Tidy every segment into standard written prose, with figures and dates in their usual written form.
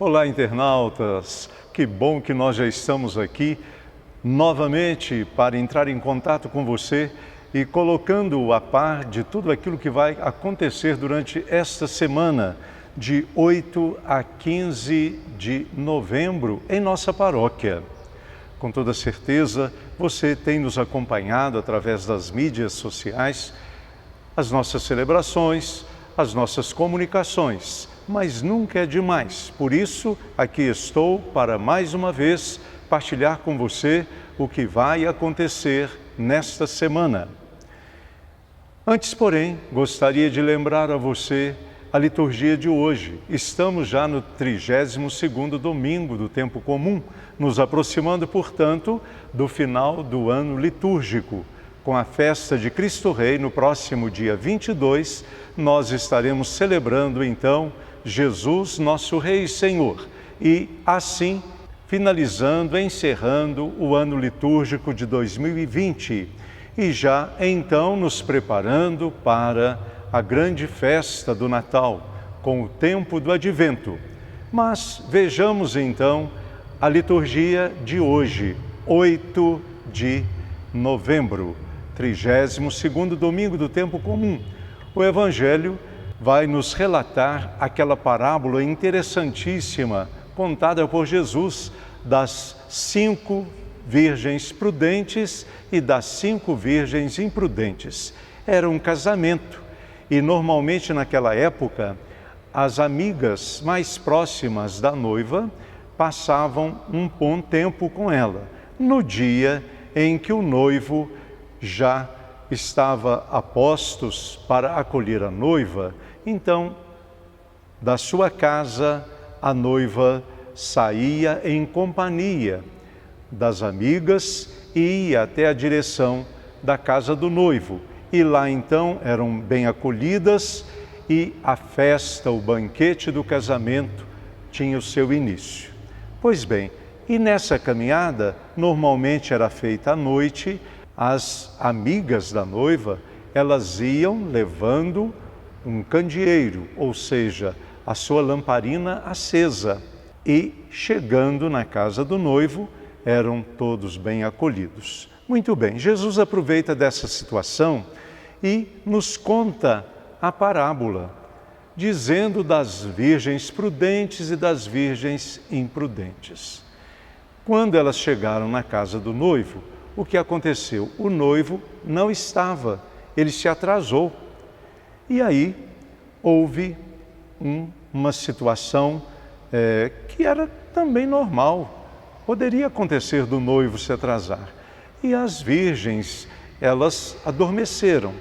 Olá, internautas! Que bom que nós já estamos aqui novamente para entrar em contato com você e colocando a par de tudo aquilo que vai acontecer durante esta semana, de 8 a 15 de novembro, em nossa paróquia. Com toda certeza, você tem nos acompanhado através das mídias sociais, as nossas celebrações, as nossas comunicações, mas nunca é demais. Por isso, aqui estou para mais uma vez partilhar com você o que vai acontecer nesta semana. Antes, porém, gostaria de lembrar a você a liturgia de hoje. Estamos já no 32º domingo do tempo comum, nos aproximando, portanto, do final do ano litúrgico. Com a festa de Cristo Rei, no próximo dia 22, nós estaremos celebrando, então, Jesus, nosso Rei e Senhor. E, assim, finalizando, encerrando o ano litúrgico de 2020. E já, então, nos preparando para a grande festa do Natal, com o tempo do Advento. Mas vejamos, então, a liturgia de hoje, 8 de novembro. 32º domingo do tempo comum. O Evangelho vai nos relatar aquela parábola interessantíssima contada por Jesus das 5 virgens prudentes e das 5 virgens imprudentes. Era um casamento e normalmente naquela época as amigas mais próximas da noiva passavam um bom tempo com ela. No dia em que o noivo já estava a postos para acolher a noiva, então, da sua casa, a noiva saía em companhia das amigas e ia até a direção da casa do noivo. E lá, então, eram bem acolhidas e a festa, o banquete do casamento, tinha o seu início. Pois bem, e nessa caminhada, normalmente era feita à noite. As amigas da noiva, elas iam levando um candeeiro, ou seja, a sua lamparina acesa. E, chegando na casa do noivo, eram todos bem acolhidos. Muito bem, Jesus aproveita dessa situação e nos conta a parábola, dizendo das virgens prudentes e das virgens imprudentes. Quando elas chegaram na casa do noivo, o que aconteceu? O noivo não estava, ele se atrasou. E aí houve uma situação que era também normal. Poderia acontecer do noivo se atrasar. E as virgens, elas adormeceram.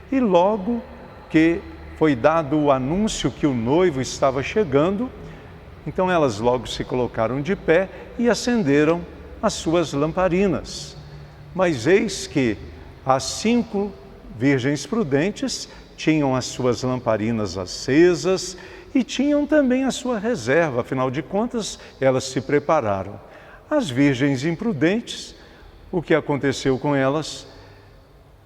E logo que foi dado o anúncio que o noivo estava chegando, então elas logo se colocaram de pé e acenderam as suas lamparinas. Mas eis que as 5 virgens prudentes tinham as suas lamparinas acesas e tinham também a sua reserva, afinal de contas, elas se prepararam. As virgens imprudentes, o que aconteceu com elas?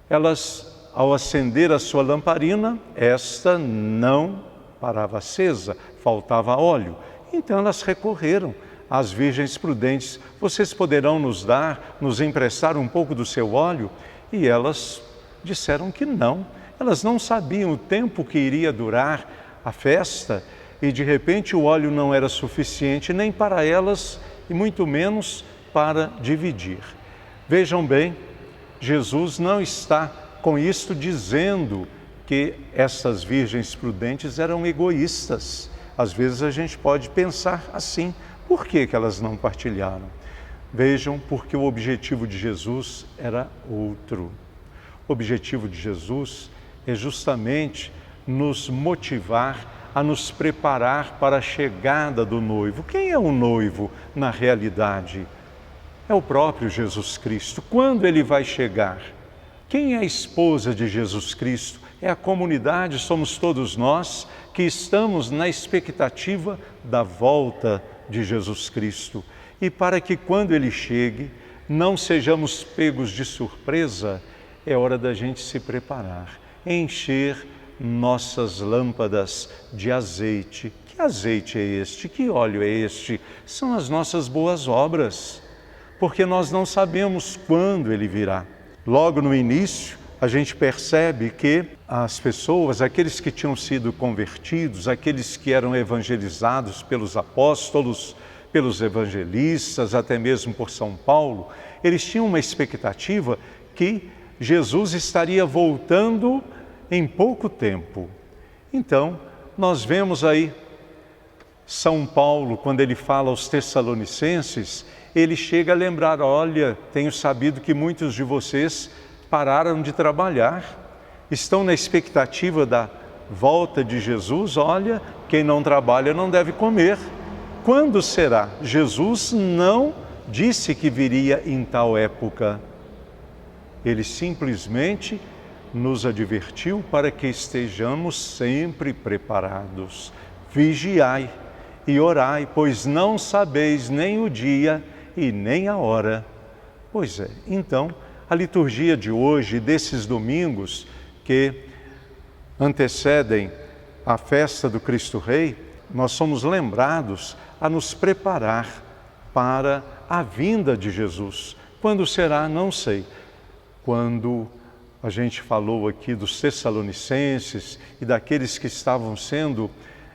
Elas, ao acender a sua lamparina, esta não parava acesa, faltava óleo. Então elas recorreram às virgens prudentes: vocês poderão nos emprestar um pouco do seu óleo? E elas disseram que não. Elas não sabiam o tempo que iria durar a festa e de repente o óleo não era suficiente nem para elas e muito menos para dividir. Vejam bem, Jesus não está com isto dizendo que essas virgens prudentes eram egoístas. Às vezes a gente pode pensar assim. Por que elas não partilharam? Vejam, porque o objetivo de Jesus era outro. O objetivo de Jesus é justamente nos motivar a nos preparar para a chegada do noivo. Quem é o noivo na realidade? É o próprio Jesus Cristo. Quando ele vai chegar? Quem é a esposa de Jesus Cristo? É a comunidade, somos todos nós que estamos na expectativa da volta de Jesus Cristo. E para que quando ele chegue, não sejamos pegos de surpresa, é hora da gente se preparar, encher nossas lâmpadas de azeite, Que azeite é este? Que óleo é este? São as nossas boas obras, porque nós não sabemos quando ele virá. Logo no início, a gente percebe que as pessoas, aqueles que tinham sido convertidos, aqueles que eram evangelizados pelos apóstolos, pelos evangelistas, até mesmo por São Paulo, eles tinham uma expectativa que Jesus estaria voltando em pouco tempo. Então, nós vemos aí São Paulo, quando ele fala aos Tessalonicenses, ele chega a lembrar: olha, tenho sabido que muitos de vocês pararam de trabalhar, estão na expectativa da volta de Jesus. Olha, quem não trabalha não deve comer. Quando será? Jesus não disse que viria em tal época. Ele simplesmente nos advertiu para que estejamos sempre preparados. Vigiai e orai, pois não sabeis nem o dia e nem a hora. Pois é, então, a liturgia de hoje, desses domingos que antecedem a festa do Cristo Rei, nós somos lembrados a nos preparar para a vinda de Jesus. Quando será? Não sei. Quando a gente falou aqui dos Tessalonicenses e daqueles que estavam sendo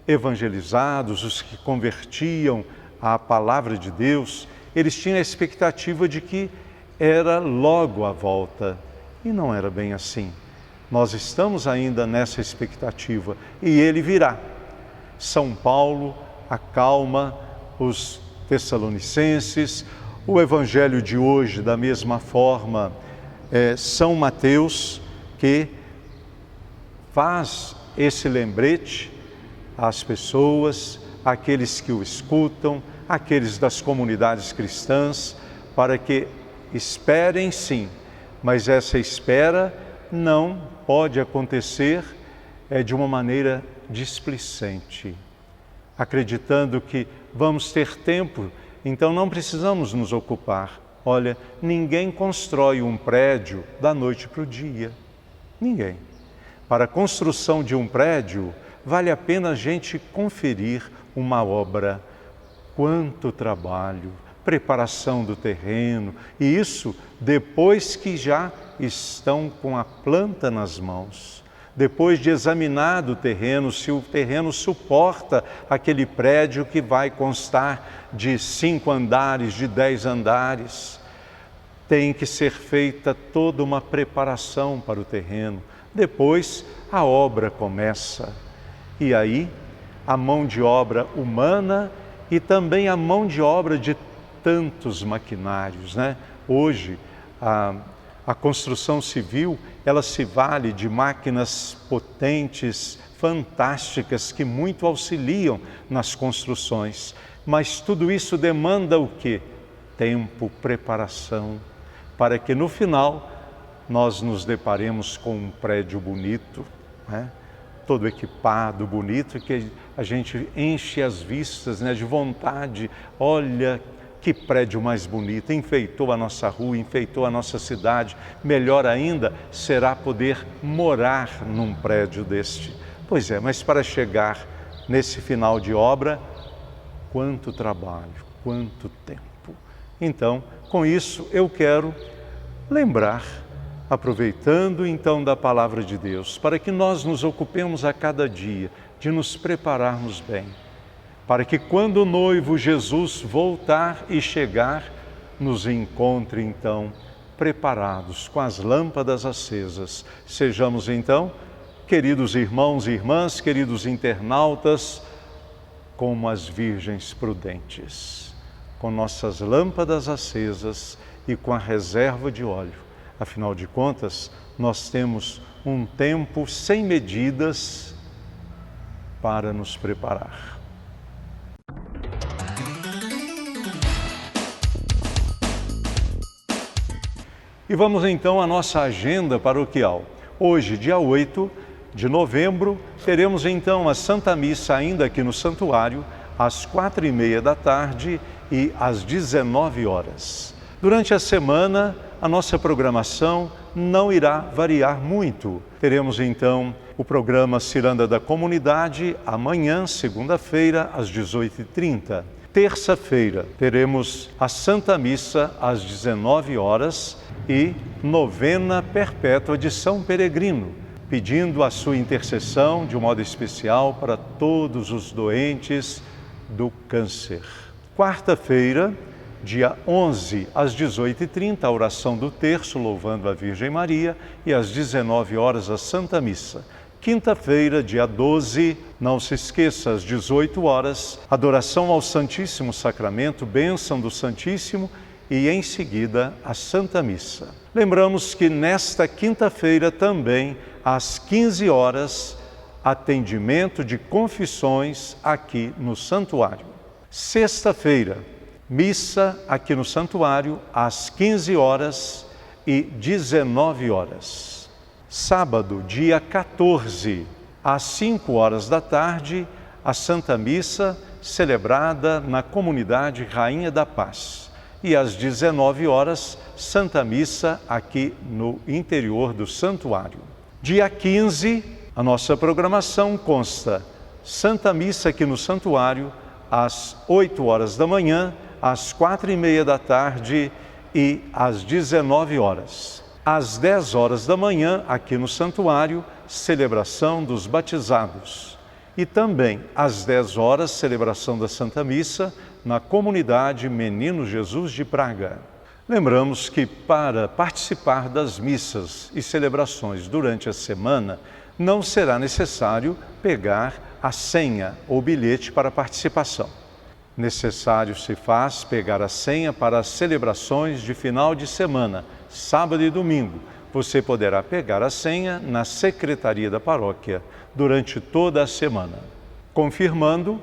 evangelizados, os que convertiam à palavra de Deus, eles tinham a expectativa de que era logo a volta. E não era bem assim. Nós estamos ainda nessa expectativa e ele virá. São Paulo acalma os Tessalonicenses. O evangelho de hoje, da mesma forma, São Mateus, que faz esse lembrete às pessoas, àqueles que o escutam, àqueles das comunidades cristãs, para que esperem sim, mas essa espera não pode acontecer de uma maneira displicente, acreditando que vamos ter tempo, então não precisamos nos ocupar. Olha, ninguém constrói um prédio da noite para o dia. Ninguém. Para a construção de um prédio, vale a pena a gente conferir uma obra. Quanto trabalho, preparação do terreno, e isso depois que já estão com a planta nas mãos. Depois de examinado o terreno, se o terreno suporta aquele prédio que vai constar de 5 andares, de 10 andares, tem que ser feita toda uma preparação para o terreno. Depois a obra começa. E aí a mão de obra humana e também a mão de obra de tantos maquinários, né? Hoje a construção civil, ela se vale de máquinas potentes, fantásticas, que muito auxiliam nas construções. Mas tudo isso demanda o quê? Tempo, preparação, para que no final nós nos deparemos com um prédio bonito, né? Todo equipado, bonito, que a gente enche as vistas, né, de vontade. Olha que prédio mais bonito, enfeitou a nossa rua, enfeitou a nossa cidade. Melhor ainda será poder morar num prédio deste. Pois é, mas para chegar nesse final de obra, quanto trabalho, quanto tempo. Então, com isso eu quero lembrar, aproveitando então da palavra de Deus, para que nós nos ocupemos a cada dia de nos prepararmos bem, para que quando o noivo Jesus voltar e chegar, nos encontre então preparados, com as lâmpadas acesas. Sejamos então, queridos irmãos e irmãs, queridos internautas, como as virgens prudentes, com nossas lâmpadas acesas e com a reserva de óleo. Afinal de contas, nós temos um tempo sem medidas para nos preparar. E vamos então à nossa agenda paroquial. Hoje, dia 8 de novembro, teremos então a Santa Missa ainda aqui no Santuário, às 4h30 da tarde e às 19 horas. Durante a semana, a nossa programação não irá variar muito. Teremos então o programa Ciranda da Comunidade, amanhã, segunda-feira, às 18h30. Terça-feira, teremos a Santa Missa às 19 horas e novena perpétua de São Peregrino, pedindo a sua intercessão de um modo especial para todos os doentes do câncer. Quarta-feira, dia 11, às 18h30, a oração do terço, louvando a Virgem Maria, e às 19 horas, a Santa Missa. Quinta-feira, dia 12, não se esqueça, às 18 horas, adoração ao Santíssimo Sacramento, bênção do Santíssimo e, em seguida, a Santa Missa. Lembramos que nesta quinta-feira também, às 15 horas, atendimento de confissões aqui no Santuário. Sexta-feira, missa aqui no Santuário, às 15 horas e 19 horas. Sábado, dia 14, às 5 horas da tarde, a Santa Missa celebrada na comunidade Rainha da Paz. E às 19 horas, Santa Missa aqui no interior do Santuário. Dia 15, a nossa programação consta Santa Missa aqui no Santuário, às 8 horas da manhã, às 4h30 da tarde e às 19 horas. Às 10 horas da manhã, aqui no Santuário, celebração dos batizados. E também, às 10 horas, celebração da Santa Missa na comunidade Menino Jesus de Praga. Lembramos que para participar das missas e celebrações durante a semana, não será necessário pegar a senha ou bilhete para participação. Necessário se faz pegar a senha para as celebrações de final de semana, sábado e domingo. Você poderá pegar a senha na secretaria da paróquia durante toda a semana. Confirmando,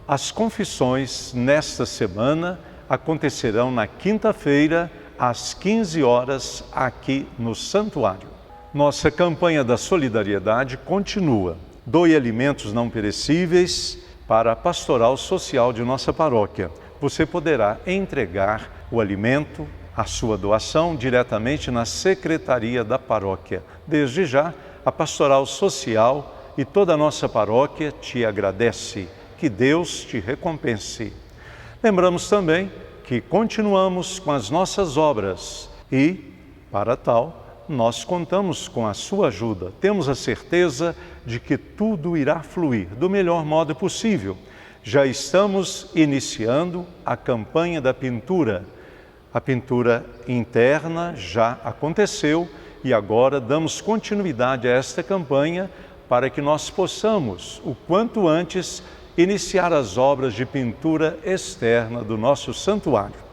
as confissões nesta semana acontecerão na quinta-feira, às 15 horas, aqui no Santuário. Nossa campanha da solidariedade continua. Doe alimentos não perecíveis para a pastoral social de nossa paróquia. Você poderá entregar o alimento, a sua doação, diretamente na secretaria da paróquia. Desde já, a pastoral social e toda a nossa paróquia te agradece. Que Deus te recompense. Lembramos também que continuamos com as nossas obras e, para tal, nós contamos com a sua ajuda. Temos a certeza de que tudo irá fluir do melhor modo possível. Já estamos iniciando a campanha da pintura. A pintura interna já aconteceu e agora damos continuidade a esta campanha para que nós possamos, o quanto antes, iniciar as obras de pintura externa do nosso santuário.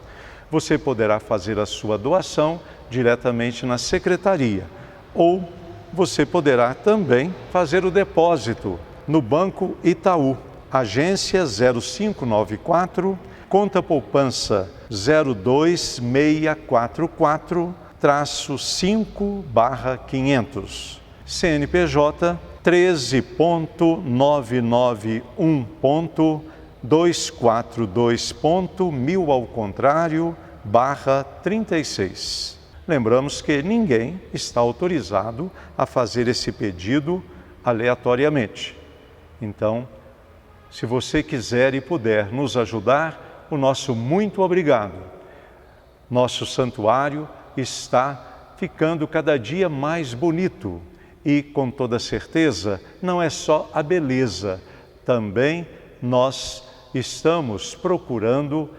Você poderá fazer a sua doação diretamente na secretaria, ou você poderá também fazer o depósito no Banco Itaú, agência 0594, conta poupança 02644-5/500, CNPJ 13.991.242.1000 ao contrário, /36. Lembramos que ninguém está autorizado a fazer esse pedido aleatoriamente. Então, se você quiser e puder nos ajudar, o nosso muito obrigado. Nosso santuário está ficando cada dia mais bonito e, com toda certeza, não é só a beleza, também nós estamos procurando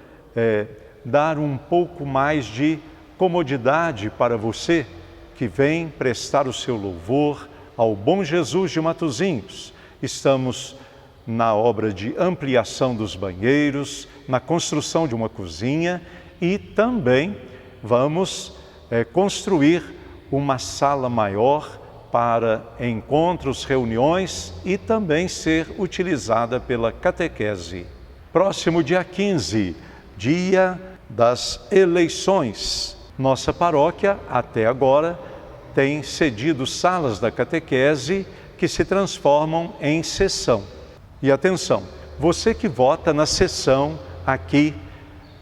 dar um pouco mais de comodidade para você que vem prestar o seu louvor ao Bom Jesus de Matosinhos. Estamos na obra de ampliação dos banheiros, na construção de uma cozinha e também vamos construir uma sala maior para encontros, reuniões e também ser utilizada pela catequese. Próximo dia 15, dia das eleições. Nossa paróquia, até agora, tem cedido salas da catequese que se transformam em sessão. E atenção, você que vota na sessão aqui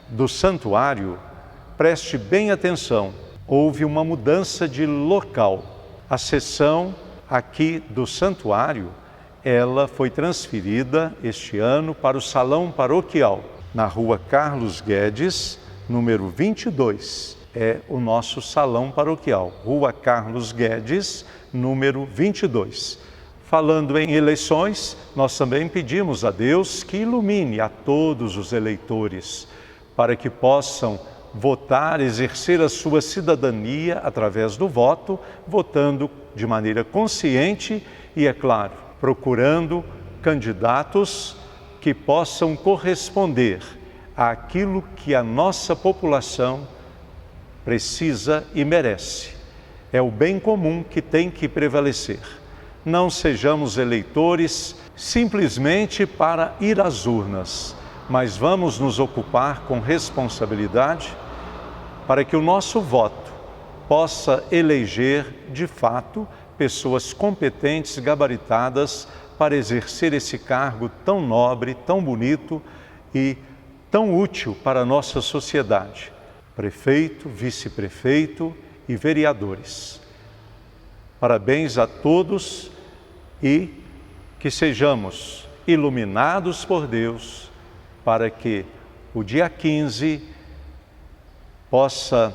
do santuário, preste bem atenção, houve uma mudança de local. A sessão aqui do santuário, ela foi transferida este ano para o Salão Paroquial, na Rua Carlos Guedes, número 22. É o nosso Salão Paroquial, Rua Carlos Guedes, número 22. Falando em eleições, nós também pedimos a Deus que ilumine a todos os eleitores, para que possam votar, exercer a sua cidadania através do voto, votando de maneira consciente e, é claro, procurando candidatos que possam corresponder àquilo que a nossa população precisa e merece. É o bem comum que tem que prevalecer. Não sejamos eleitores simplesmente para ir às urnas, mas vamos nos ocupar com responsabilidade para que o nosso voto possa eleger, de fato, pessoas competentes, gabaritadas para exercer esse cargo tão nobre, tão bonito e tão útil para a nossa sociedade. Prefeito, vice-prefeito e vereadores. Parabéns a todos e que sejamos iluminados por Deus para que o dia 15 possa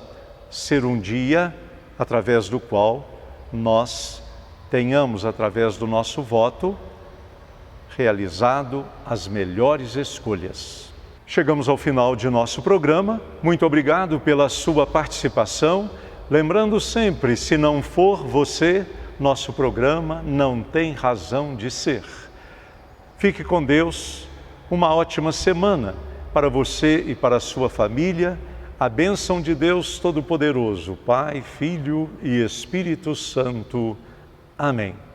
ser um dia através do qual nós tenhamos, através do nosso voto, realizado as melhores escolhas. Chegamos ao final de nosso programa. Muito obrigado pela sua participação. Lembrando sempre, se não for você, nosso programa não tem razão de ser. Fique com Deus. Uma ótima semana para você e para a sua família. A bênção de Deus Todo-Poderoso, Pai, Filho e Espírito Santo. Amém.